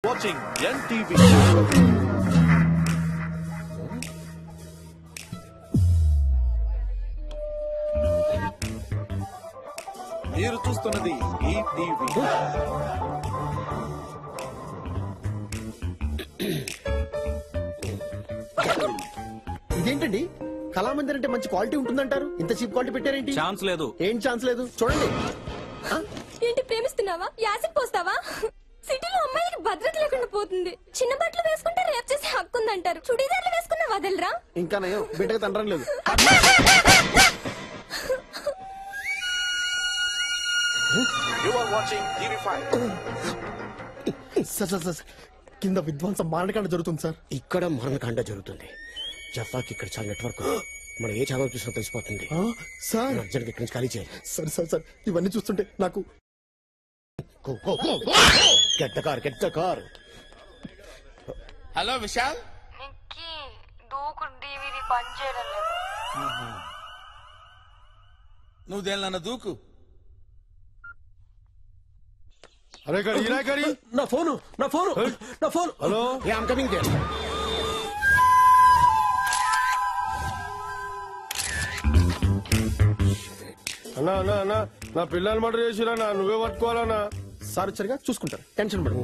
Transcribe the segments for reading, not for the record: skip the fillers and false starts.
watching NTV. మీరు చూస్తున్నది ETV. ఇదేంటండి, కళామందిర్ అంటే మంచి క్వాలిటీ ఉంటుందంటారు, ఇంత చీప్ క్వాలిటీ పెట్టారేంటి? ఛాన్స్ లేదు. ఏం ఛాన్స్ లేదు? చూడండి. ఏంటి, ప్రేమిస్తున్నావా? యాసిడ్ పోస్తావా? సిటీలో అమ్మాయిలకి భద్రత లేకుండా పోతుంది. చిన్న బట్టలు వేసుకుంటే రేప్ చేసే హక్కు ఉందంటారు. చుడీదార్లు వేసుకున్నా వదలరా? ఇంకా నయం, బిడ్డగా తండ్రం లేదు. You are watching TV5. Sir sir sir, కింద విధ్వంసం మారణకాండ జరుగుతుంది సార్. ఇక్కడ మరణకాండ జరుగుతుంది. జఫాకి ఇక్కడ చాలా నెట్వర్క్. మనం ఏ ఛానల్ చూసినా తెలిసిపోతుంది. సార్ అర్జెంట్ ఇక్కడి నుంచి ఖాళీ చేయాలి. సార్ సార్ సార్, ఇవన్నీ చూస్తుంటే నాకు get the car. Hello Vishal, నిక్కి దూకు టీవీది పని చేయడం లేదు. నువ్వు దేనిలన్నా దూకు. అరే కడి నా phone. Hello, I'm coming there. అన్నా అన్నా అన్నా, నా పిల్లలు మర్డర్ చేసిరన్నా, నువ్వే పట్టుకోవాలన్నా. సార్ వచ్చారుగా, చూసుకుంటారు, టెన్షన్ పడదు.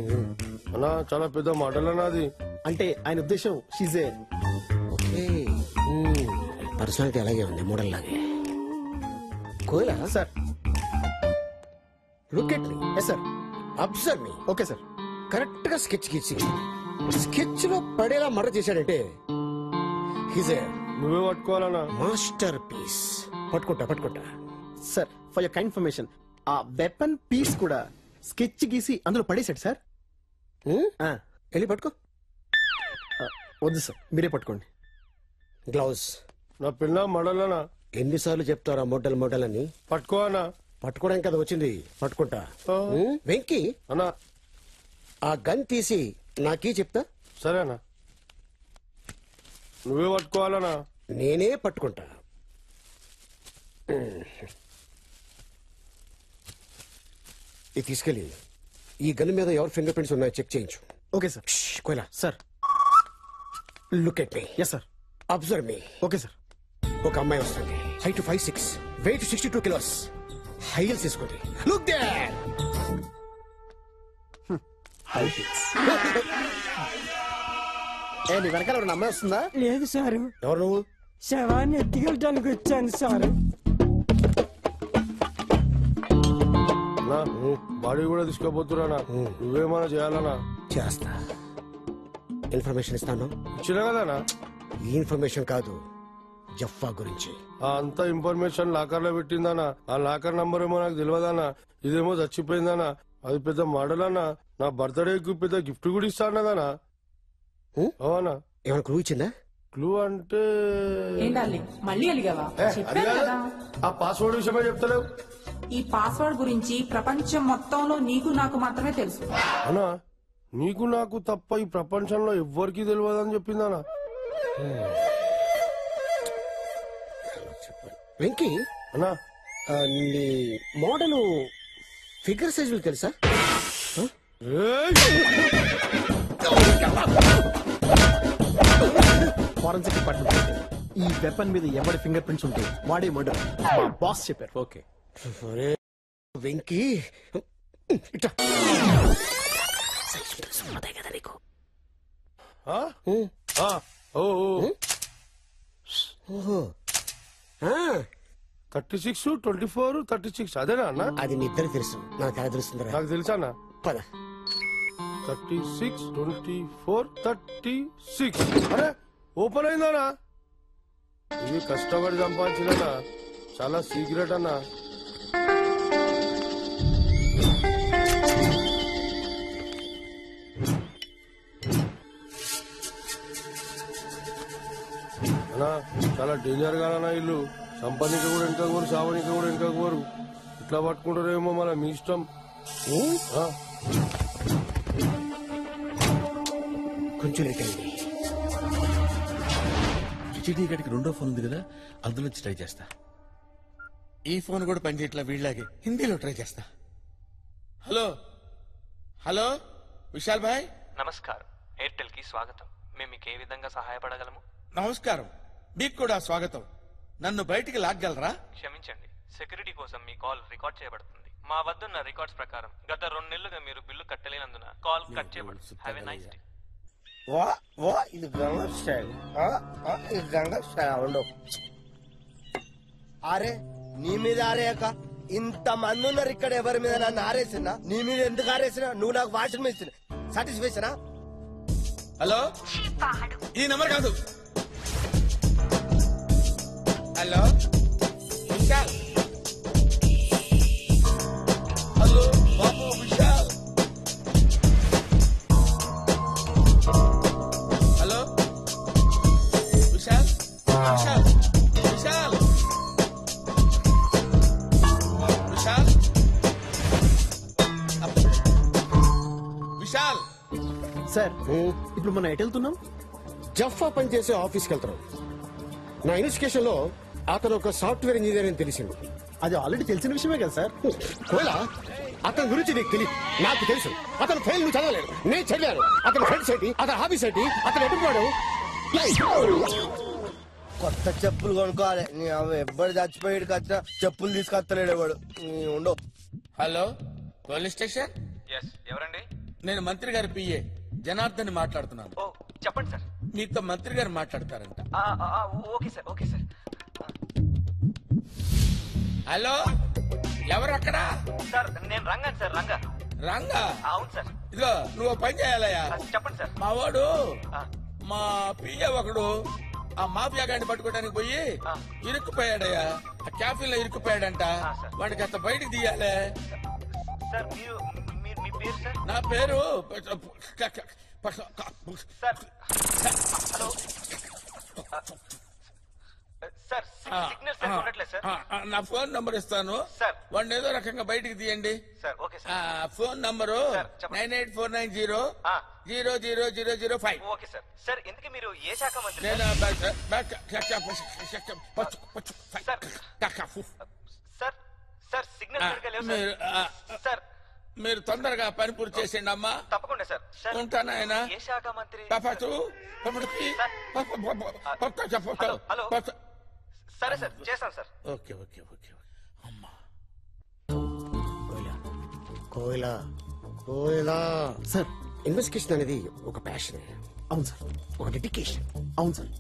అన్నా చాలా పెద్ద మర్డర్ అన్నా అది. అంటే ఆయన ఉద్దేశం షీజే. పర్సనాలిటీ అలాగే ఉంది, మోడల్ లాగే. కోయలా sir. Look at me. Yes sir. Observe me. Okay sir. Correct గా స్కెచ్ గీసి స్కెచ్ లో పడేలా మర్డర్ చేశాడంటే హీజ్ ఏ నువ్వే పట్టుకోవాలన్నా. Master piece. పట్టుకుంటా. Sir, for your kind information, ఆ వెపన్ పీస్ కూడా స్కెచ్ గీసి అందులో పడేశాడు సార్. వెళ్ళి పట్టుకో. వద్దు సార్, మీరే పట్టుకోండి. గ్లౌజ్. నా పిల్ల మర్డర్ అన్నా. ఎన్నిసార్లు చెప్తారా మోడల్ అని? పట్టుకో అన్నా. పట్టుకోవడానికి కదా వచ్చింది, పట్టుకుంటా. వెంకీ, అన్నా ఆ గన్ తీసి నాకీ చెప్తా. సరే అన్నా, నువ్వే పట్టుకోవాలన్నా. నేనే పట్టుకుంటా. ఇది తీసుకెళ్ళి ఈ గన్ మీద ఎవరి ఫింగర్ ప్రింట్స్ ఉన్నాయో చెక్ చేయించు. Okay sir. కోయలా, sir. Look at me. Yes sir. Observe me. Okay sir. ఒక అమ్మాయి వస్తుంది, height 5'6", weight 62 kilos, high heels తీసుకుంది. Look there. నీ వెనకాల ఎవరైనా అమ్మాయి వస్తుందా? లేదు సారు, ఎవరు నువ్వు? శవాన్ని ఎత్తుకెళ్ళడానికి వచ్చాను సారు. అన్నా బాడీ కూడా తీసుకోబోతున్నా, నువ్వేమన్నా చేయాలన్నా. చేస్తా. ఇన్ఫర్మేషన్ ఇస్తాను. ఇచ్చిన కదన్నా. ఈ ఇన్ఫర్మేషన్ కాదు, జఫా గురించి. ఆ అంత ఇన్ఫర్మేషన్ లాకర్ లో పెట్టిందన్నా. ఆ లాకర్ నంబర్ ఏమో నాకు తెలియదన్నా. ఇదేమో చచ్చిపోయిందన్నా. అది పెద్ద మోడల్ అన్నా. నా బర్త్డేకి పెద్ద గిఫ్ట్ కూడా ఇస్తానదన్నా. అవునా? ఏమైనా క్లూ ఇచ్చిందా? క్లూ అంటే ఏంటాలి మళ్ళీ అలిగావా? చెప్పాను కదా, ఆ పాస్వర్డ్ విషయమే చెప్తలేవు. ఈ పాస్వర్డ్ గురించి ప్రపంచం మొత్తంలో నీకు నాకు మాత్రమే తెలుసు. అన్నా నీకు నాకు తప్ప ఈ ప్రపంచంలో ఎవ్వరికి తెలియదని చెప్పిందన్నా. వెంకీ, అన్నా నీ మోడల్ ఫిగర్ సైజులు తెలుసా? ఫారెన్సిక్ డిపార్ట్మెంట్ ఈ వెపన్ మీద ఎవరి ఫింగర్ ప్రింట్స్ ఉంటే వాడే మర్డర్. మా బాస్ చెప్పారు. ఓకే. వెంకీ, ఇట్లా కదా నీకు. ఆ? ఆ, ఓ 36, 24, 36 అదేనా అన్నా? అది మీ ఇద్దరు తెలుసు, నాకు ఎలా తెలుస్తుందిరా? నాకు తెలుసా అన్నా. పద. 36, 24, 36. అరే ఓపెన్ అయిందన్నా. ఇది కష్టపడి సంపాదించినా, చాలా సీక్రెట్ అన్నా. అన్నా చాలా డేంజర్ గా అన్నా. ఇల్లు సంపాదిక కూడా వెనక కోరు, సావనిక కూడా వెనక కోరు. ఇట్లా పట్టుకుంటారేమో మన మీ ఇష్టం. ఆ. కొంచెం లేట్ అయింది. హెచ్డి గడికి రెండో ఫోన్ ఉంది కదా, అందులో ట్రై చేస్తా. ఈ ఫోన్ కూడా పనిచేయట్లా, వీళ్ళలాగే హిందీలో ట్రై చేస్తా. హలో హలో విశాల్ భాయ్, నమస్కారం, ఎయిర్టెల్ కి స్వాగతం. మేము మీకు ఏ విధంగా సహాయపడగలము? నమస్కారం, మీకు కూడా స్వాగతం. నన్ను బయటికి లాగ్గలరా? క్షమించండి, సెక్యూరిటీ కోసం మీ కాల్ రికార్డ్ చేయబడుతుంది. మా వద్దున్న రికార్డ్స్ ప్రకారం గత 2 నెలలుగా మీరు బిల్లు కట్టలేనందున కాల్ కట్ చేయబడుతుంది. Have a nice day. ఇది గంగా స్టైల్. ఇది గంగా స్టైల్ ఉండవు. అరే నీ మీద ఆరేయక ఇంత మంది ఉన్నారు ఇక్కడ, ఎవరి మీద నన్ను ఆరేసినా? నీ మీద ఎందుకు ఆరేసినా? నువ్వు నాకు వాషింగ్ మెషిన్ సాటిస్ఫాక్షనా? హలో, ఈ నెంబర్ కాదు. హలో విశాల్. హలో బాబు విశాల్. హలో విశాల్. విశాల్ విశాల్ విశాల్ విశాల్. సార్ ఇప్పుడు మనం ఎటు వెళ్తున్నాం? జఫ్ఫా పనిచేసే ఆఫీస్కి వెళ్తున్నాం. నా ఇన్వెస్టిగేషన్ లో అతను ఒక సాఫ్ట్వేర్ ఇంజనీర్ అని తెలిసింది. అది ఆల్రెడీ తెలిసిన విషయమే కదా సార్. కోలా, అతని గురించి నీకు తెలియదు, నాకు తెలుసు. అతను ఫెయిల్ నువ్వు చదవలేదు, నేను చదివాను. అతని ఫ్రెండ్స్ ఏంటి, అతని హాబీస్ ఏంటి, అతను ఎటుపోయాడు. కొత్త చెప్పులు కొనుక్కోవాలి. నీ ఎవ్వరు చచ్చిపోయాడు కచ్చా చెప్పులు తీసుకొస్తలేడు ఎవడు. ఉండవు. Hello police station. ఎస్, ఎవరండి? నేను మంత్రి గారి పిఏ జనార్దన్ మాట్లాడుతున్నాను. ఓ చెప్పండి సార్. మీతో మంత్రి గారు మాట్లాడతారంట. Okay sir, okay sir. Hello, ఎవరు అక్కడ? సార్ నేను రంగాను సార్. రంగా? అవును సార్. ఇదిగో నువ్వు ఓ పని చేయాలయ్యా. చెప్పండి సార్. మా వాడు మా పిఏ ఒకడు ఆ మాఫియా గాడిని పట్టుకోవడానికి పోయి ఇరుక్కుపోయాడయ్యా. ఆ క్యాఫీలో ఇరుక్కుపోయాడంట. వాడికి అంత బయటికి తీయాలే. సార్ మీ పేరు సార్? నా పేరు sir hello sir, signal sir ఉండట్లేదు సార్. నా ఫోన్ నంబర్ ఇస్తాను సార్. వాడిని ఏదో రకంగా బయటికి తీయండి sir okay sir. Phone number sir, చెప్పండి. 9849000005. Okay sir. సార్ ఇంతకీ మీరు ఏ శాఖ మంత్రి? నేను సార్ సార్ సిగ్నల్ సరిగ్గా లేవు మీరు సార్. సార్ మీరు తొందరగా పని పూర్తి చేసేయండి అమ్మా. తప్పకుండా సార్. సార్ ఉంటాను ఆయన. ఏ శాఖ మంత్రి? హలో సరే సార్, చేస్తాను సార్. ఓకే ఓకే ఓకే అమ్మా. కోయిలా కోయిలా సార్ ఇన్వెస్టిగేషన్ అనేది ఒక ప్యాషన్, అవును సార్. ఒక డెడికేషన్. అవును సార్.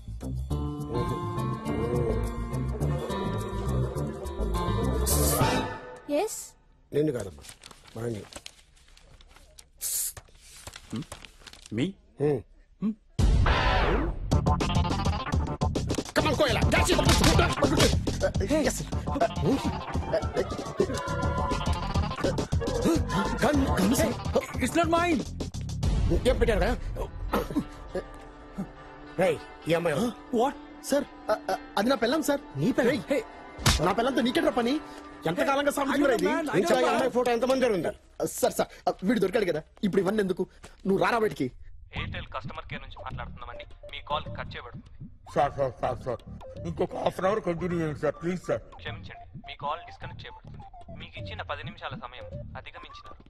ఎస్ నిన్ను కాదమ్మా, వాణ్ణి. మీ Come on, కోయిలా. That's it. Yes, sir. It's not mine. ఏం పెట్టారా? రేయ్, ఈ అమ్మాయి వాట్ సార్? అది నా పెళ్ళం సార్. నీ పెళ్ళం? నా పెళ్ళంతో నీకెట్రా పని? ఎంతకాలంగా సాగుతున్నారా ఇది? ఇంకా ఈ అమ్మాయి ఫోటో ఎంతమంది దగ్గర ఉంది? సార్ సార్ వీడు దొరికాడు కదా, ఇప్పుడు ఇవన్నీ ఎందుకు? నువ్వు రారా బయటికి. ఎయిర్టెల్ కస్టమర్ కేర్ నుంచి మాట్లాడుతున్నామండి. మీ కాల్ కట్ చేయబడుతుంది. సార్ ఇంకొక హాఫ్ అన్ అవర్ కంటిన్యూ చేయండి సార్, ప్లీజ్ సార్. క్షమించండి, మీ కాల్ డిస్కనెక్ట్ చేయబడుతుంది. మీకు ఇచ్చిన 10 నిమిషాల సమయం అధిగమించినారు.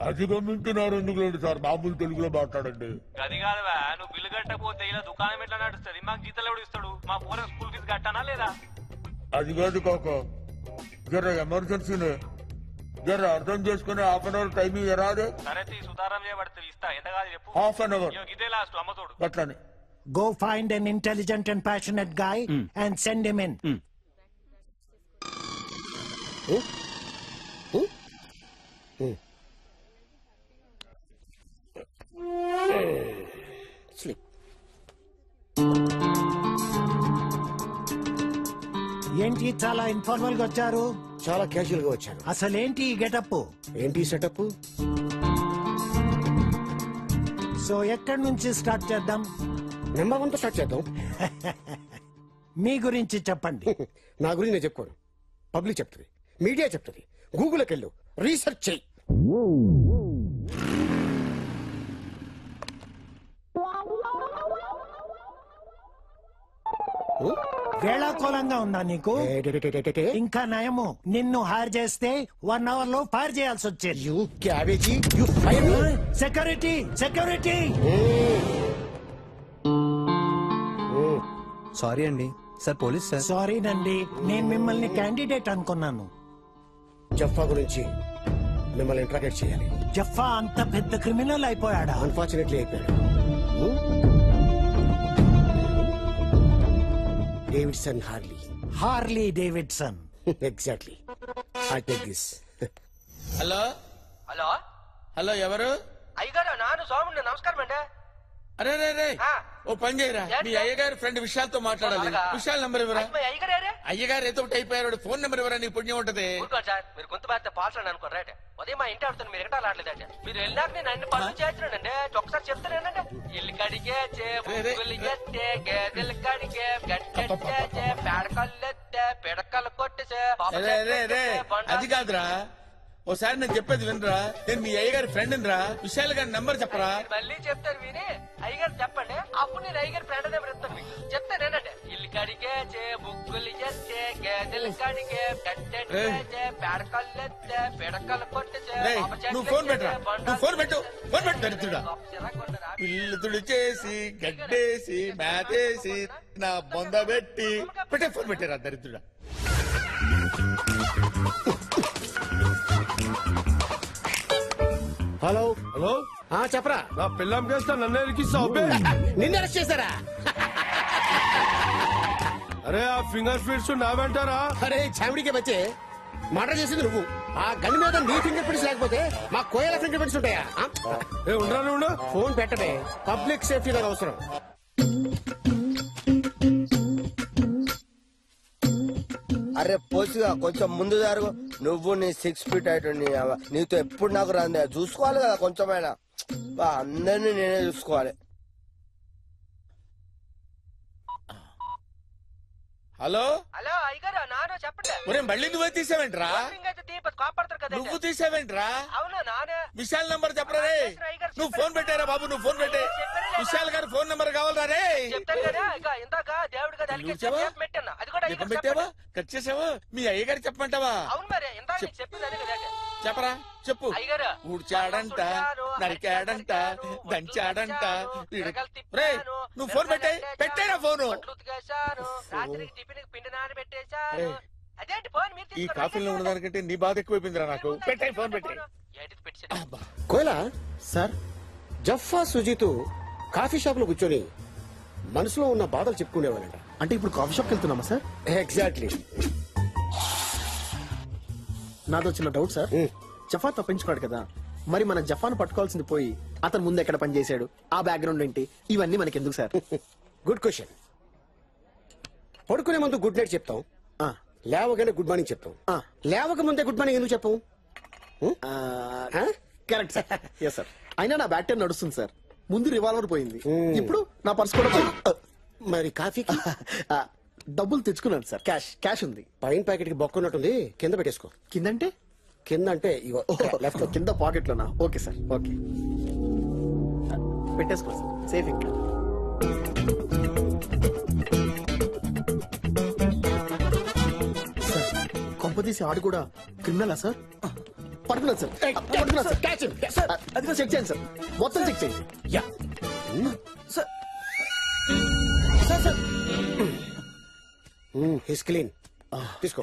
అధిగమించినారు ఎందుకు లేదు సార్, మామూలు తెలుగులో మాట్లాడండి. అది కాదువా, నువ్వు బిల్లు కట్టకపోతే ఇలా దుకాణం ఎట్లా నడుస్తుంది? మాకు జీతాలు ఎవడు ఇస్తాడు? మా పూర స్కూల్ ఫీజు కట్టానా లేదా? అది కాదు కాక, జర ఎమర్జెన్సీనే, జర అర్థం చేసుకుని హాఫ్ అన్ అవర్ టైం ఇరాదే. సరే సుతారం చేయబడుతుంది, ఇస్తా. ఎంత కాదు చెప్పు. హాఫ్ అన్ అవర్ ఇదే లాస్ట్ అమ్మతోడు. అట్లానే. Go find an intelligent and passionate guy and send him in. Sleep. ఏంటి చాలా ఇన్ఫార్మల్ గా వచ్చారు? చాలా క్యాజువల్ గా వచ్చాను. అసలేంటి ఈ గెటప్? ఏంటి సెటప్? సో ఎక్కడి నుంచి స్టార్ట్ చేద్దాం? నెంబర్ 1తో స్టార్ట్ చేద్దాం. మీ గురించి చెప్పండి. నా గురించి నేను చెప్పుకోను, పబ్లిక్ చెప్తుంది, మీడియా చెప్తుంది. గూగుల్కి వెళ్ళు, రీసెర్చ్ చెయ్యి. వేళాకోళంగా ఉందా నీకు? ఇంకా నయము, నిన్ను హైర్ చేస్తే 1 hour లో ఫైర్ చేయాల్సి వచ్చేది. You cabbage you fire me. Security security. Sorry అండి సార్, పోలీస్ సార్. సారీనండి, నేను మిమ్మల్ని క్యాండిడేట్ అనుకున్నాను. జఫా గురించి మిమ్మల్ని ఇంట్రాగేట్ చేయాలి. జఫా అంత పెద్ద క్రిమినల్ అయిపోయాడా? అన్ఫార్చునేట్లీ అయిపోయాడు. Davidson Harley. Harley Davidson. Exactly. I take this. Hello hello hello, ఎవరు? అయ్యగారు నాను సోముండి. నమస్కారం అండి. అరే రే రే, ఓ పని చేయరా, మీ అయ్యగారి ఫ్రెండ్ విశాల్తో మాట్లాడాలి. విశాల్ నంబర్ ఇవ్వరా? అయ్యగారు ఏదో ఒకటి అయిపోయారు, ఫోన్ నెంబర్ ఇవ్వరా, నీ పుణ్యం ఉంటది. సార్ మీరు గొంతు బాధ్యత పాల్సండి అనుకోరా. ఉదయం మా ఇంటి ఆడుతుంది, మీరు ఎక్కడ ఆడలేదంటే మీరు వెళ్ళాక నేను అన్ని పనులు చేస్తున్నానండి. ఒకసారి చెప్తానండి. ఇల్లు కడిగే గేదెలు కడిగే గట్టెచ్చే పేడకల్లెత్తే పిడకలు కొట్టేసే. అది కాదురా, ఓసారి నేను చెప్పేది వినరా. నేను మీ అయ్యగారి ఫ్రెండ్ రా. విశాల్ గారి నంబర్ చెప్పరా. మళ్ళీ చెప్తారు విని అయ్యగారు చెప్పండి. అప్పుడు నేను అయ్యగారి ఫ్రెండ్ నెంబర్ ఇస్తాను మీకు. చెప్తానేనండి. ఇల్లు కడిగే బుక్కులు చేస్తే గేదెలు కడిగే గట్టెచ్చే పేడకల్లెత్తే పిడకలు కొట్టేసే. నువ్వు ఫోన్ పెట్టరా, నువ్వు ఫోన్ పెట్టు, ఫోన్ పెట్టు దరిద్రుడా. ఇల్లు తుడిచేసి గడ్డేసి మేతేసి నా బొంద పెట్టి పెట్టే ఫోన్ పెట్టారా దరిద్రుడా. హలో హలో, చెప్పరా. నా పిల్లం కేస్తా నన్ను ఎరికిస్తావు? నిన్ను అరెస్ట్ చేశారా? అరే ఆ ఫింగర్ ప్రింట్స్ నా వెంటారా? అరే చావిడికే వచ్చే మర్డర్ చేసింది నువ్వు. ఆ గన్ మీద నీ ఫింగర్ ప్రింట్స్ లేకపోతే మా కోయల ఫింగర్ ప్రింట్స్ ఉంటాయా? ఉండరా? ఫోన్ పెట్టడే, పబ్లిక్ సేఫ్టీ నాకు అవసరం. అరే పోసిగా కొంచెం ముందు జరుగు. నువ్వు నీ 6 feet అయిపోయి నీతో ఎప్పుడు నాకు రాందే. చూసుకోవాలి కదా కొంచెమైనా. అందరినీ నేనే చూసుకోవాలి. హలో హలో అయ్యగారు నాను చెప్పండి. ఒరే మళ్ళీ నువ్వే తీసావేంట్రా? కాపాడతారు కదా. నువ్వు తీసావేంట్రా? అవును నానే. విశాల్ నంబర్ చెప్పరా రే. నువ్వు ఫోన్ పెట్టారా బాబు? నువ్వు ఫోన్ పెట్టే. విశాల్ గారి ఫోన్ నంబర్ కావాలరా రే. చెప్తాను కదా. ఇక ఇందాక దేవుడు కదా పెట్టాను. అది కూడా పెట్టావా? కట్ చేసావా? మీ అయ్యగారు చెప్పమంటావా? అవును మరి ఇందాక చెప్పింది కదా. చెప్పరా, చెప్పు. అయ్యగారు ఊడ్చాడంట, నరికాడంట, దంచాడంట. రే నువ్వు ఫోన్ పెట్టే. పెట్టేరా ఫోను. రాత్రికి టిఫిన్ పిండి నాన్న పెట్టేశారు. అదేంటి ఫోన్ మీరు ఈ కాఫీలో ఉన్నదానికంటే నీ బాధ ఎక్కువైపోయిందిరా నాకు. పెట్టాయి ఫోన్ పెట్టే. కోయలా సార్, జఫా సుజీత్ కాఫీ షాప్ లో కూర్చొని మనసులో ఉన్న బాధలు చెప్పుకునేవాళ్ళంట. అంటే ఇప్పుడు కాఫీ షాప్కి వెళ్తున్నామా సార్? ఎగ్జాక్ట్లీ. నాదో చిన్న డౌట్ సార్. జఫా తప్పించుకున్నాడు కదా, మరి మన జఫాను పట్టుకోవాల్సింది పోయి అతను ముందు ఎక్కడ పని చేశాడు, ఆ బ్యాక్గ్రౌండ్ ఏంటి, ఇవన్నీ మనకి ఎందుకు సార్? Good question. పడుకునే ముందు గుడ్ నైట్ చెప్తాం, లేవగానే గుడ్ మార్నింగ్ చెప్తాం. లేవక ముందే గుడ్ మార్నింగ్ ఎందుకు చెప్పాం? Correct sir. Yes sir. అయినా నా బ్యాక్ టైం నడుస్తుంది సార్. ముందు రివాల్వర్ పోయింది, ఇప్పుడు నా పర్స్ కూడా పోయింది. మరి కాఫీకి డబ్బులు తెచ్చుకున్నాను సార్. క్యాష్ ఉంది. పైన ప్యాకెట్ కి బొక్కున్నట్టుంది, కింద పెట్టేసుకో. కిందంటే? కింద అంటే లెఫ్ట్ కింద పాకెట్ లోనా? ఓకే సార్, ఓకే పెట్టేసుకో సార్. సేఫ్ ఇంకా. కొంపదీసి ఆడు కూడా క్రిమినలా సార్? పడుకున్నాను సార్, పడుకున్నాను సార్. సార్ అది చెక్ చేయండి సార్, మొత్తం చెక్ చేయండి. Yeah sir sir sir he's clean. తీసుకో.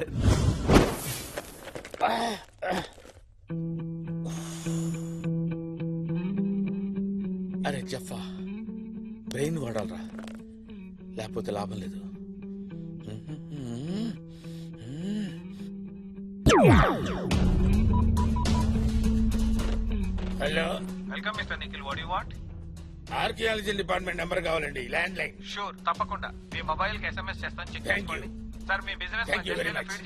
అరే జఫా, బ్రెయిన్ వాడాలరా, లేకపోతే లాభం లేదు. Hello, welcome mister Nikhil. What you want? Archaeology department number కావాలండి, ల్యాండ్ లైన్. షూర్, తప్పకుండా. మీ మొబైల్ కి SMS చేస్తాను, చెక్ చేసుకోండి. సార్ మీ బిజినెస్ ఫీడ్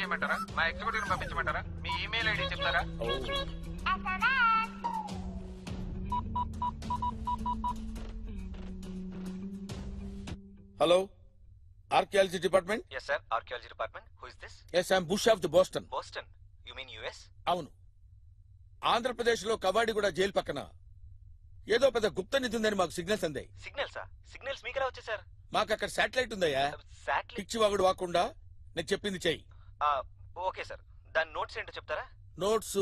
చేయమంటారా? మా ఎగ్జిక్యూటివ్ పంపించమంటారా? మీ ఈమెయిల్ ఐడి చెప్తారా? Hello, archaeology department. Yes sir, archaeology department. Who is this? Yes, I'm Bush of the Boston. Boston? You mean US? అవును. ఆంధ్రప్రదేశ్ లో కవాడిగూడ జైలు పక్కన ఏదో పెద్ద గుప్త నిధి ఉందని మాకు సిగ్నల్స్ అందాయి. సిగ్నల్సా? సిగ్నల్స్ మీకెలా వచ్చాయి సార్? మాకు అక్కడ శాటిలైట్ ఉందయ్యా. శాటిలైట్ పిచ్చి వాగుడు వాకుండా నేను చెప్పింది చెయ్యి. ఓకే సార్, దాని నోట్స్ ఏంటో చెప్తారా? నోట్స్,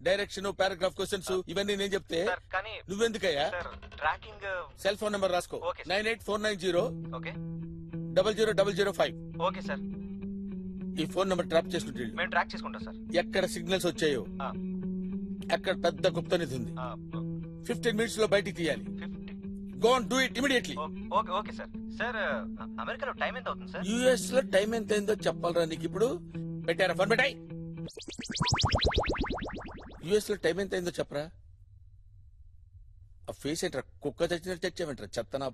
డైరెక్షన్, పారాగ్రాఫ్ క్వశ్చన్స్ ఇవన్నీ నేను చెప్తే సార్ కానీ నువ్వెందుకయ్యా? Sir tracking cell phone number రాసుకో. ఓకే. 98490 ఓకే 00005. ఓకే సార్, ఈ ఫోన్ నెంబర్ ట్రాప్ చేసుకుంటే వెళ్ళు. మేము ట్రాక్ చేసుకుంటాం సార్. ఎక్కడ సిగ్నల్స్ వచ్చాయో ఆ. అక్కడ పెద్ద గుప్తనిధి ఉంది. 15 minutes లో బయటికి తీయాలి. 50. Go on do it immediately. Okay okay sir. Sir అమెరికాలో టైం ఎంత అవుతుంది సార్? యుఎస్ లో టైం ఎంత అయిందో చెప్పాలరా నీకు ఇప్పుడు? పెట్టారా ఫోన్ పెట్టాయి. యుఎస్ లో టైం ఎంత అయిందో చెప్పరా? ఆ ఫేస్ ఏంట్రా కుక్క చచ్చినట్టు చచ్చావేంట్రా చెత్తనా?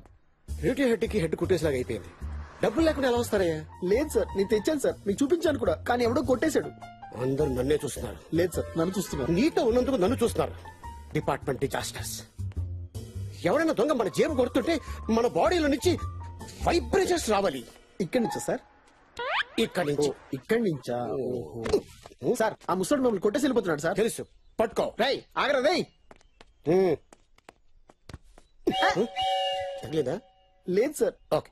రేడియో హెడ్ కి హెడ్ కుట్టేసిలాగా అయిపోయింది. డబ్బులు లేకుండా ఎలా వస్తారయ్యా? లేదు సార్, నేను తెచ్చాను సార్, మీకు చూపించాను కూడా, కానీ ఎవడో కొట్టేశాడు. అందరూ నన్నే చూస్తున్నారు. లేదు సార్, నన్ను చూస్తున్నారు. నీతో ఉన్నందుకు నన్ను చూస్తున్నారు. Department disasters. ఎవరైనా దొంగ మన జేబు కొడుతుంటే మన బాడీలో నుంచి వైబ్రేషన్స్ రావాలి. ఇక్కడి నుంచా సార్? ఇక్కడి నుంచి. ఇక్కడి నుంచా? ఓహో సార్, ఆ ముసడు మమ్మల్ని కొట్టేసి వెళ్ళిపోతున్నాడు సార్. తెలుసు, పట్టుకో. రై ఆగరా రై. తగిలేదా? లేదు సార్. ఓకే.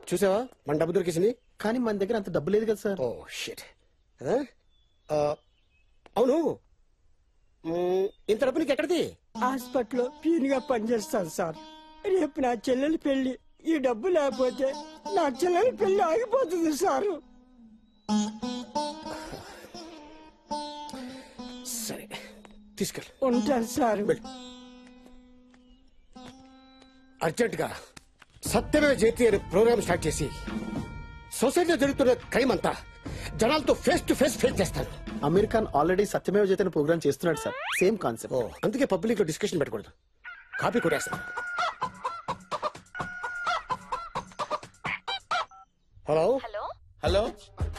చూసావా మన డబ్బు దొరికేసింది. కానీ మన దగ్గర అంత డబ్బు లేదు కదా సార్. Oh shit. అవును, ఇంత డబ్బు నీకు ఎక్కడిది? హాస్పిటల్లో పీన్ గా పనిచేస్తాను సార్. రేపు నా చెల్లెలి పెళ్లి. ఈ డబ్బు లేకపోతే నా చెల్లెలి పెళ్లి ఆగిపోతుంది సారు. సరే తీసుకెళ్ళి ఉంటాను సారు. అర్జెంట్ గా సత్యమే జయతి అనే ప్రోగ్రామ్ స్టార్ట్ చేసి సొసైటీలో జరుగుతున్న క్రైమ్ అంతా జనాలతో ఫేస్ టు ఫేస్ చేస్తాను. American already Satyameva Jayate programme చేస్తున్నాడు సార్. Same concept. అందుకే పబ్లిక్ లో డిస్కషన్ పెట్టకూడదు. కాపీ కొట్టేస్తాను. Hello hello hello